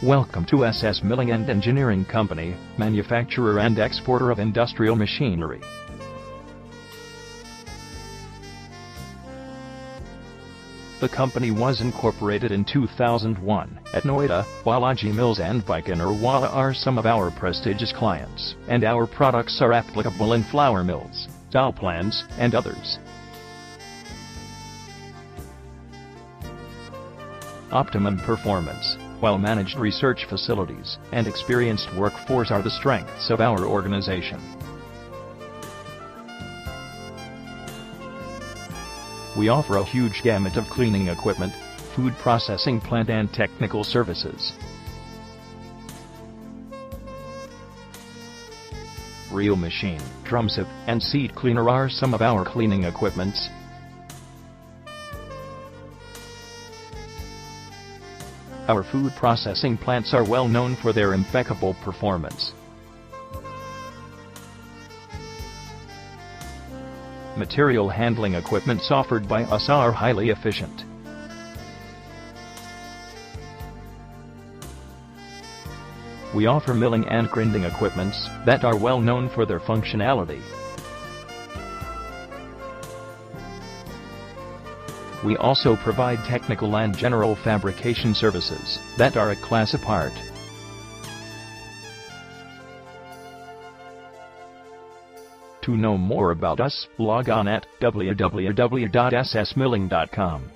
Welcome to SS Milling and Engineering Company, manufacturer and exporter of industrial machinery. The company was incorporated in 2001 at Noida. Balaji Mills and Baikonur are some of our prestigious clients, and our products are applicable in flour mills, dal plants, and others. Optimum performance, well-managed research facilities, and experienced workforce are the strengths of our organization. We offer a huge gamut of cleaning equipment, food processing plant and technical services. Reel machine, drum sieve, and seed cleaner are some of our cleaning equipments. Our food processing plants are well known for their impeccable performance. Material handling equipments offered by us are highly efficient. We offer milling and grinding equipments that are well known for their functionality. We also provide technical and general fabrication services that are a class apart. To know more about us, log on at www.ssmilling.com.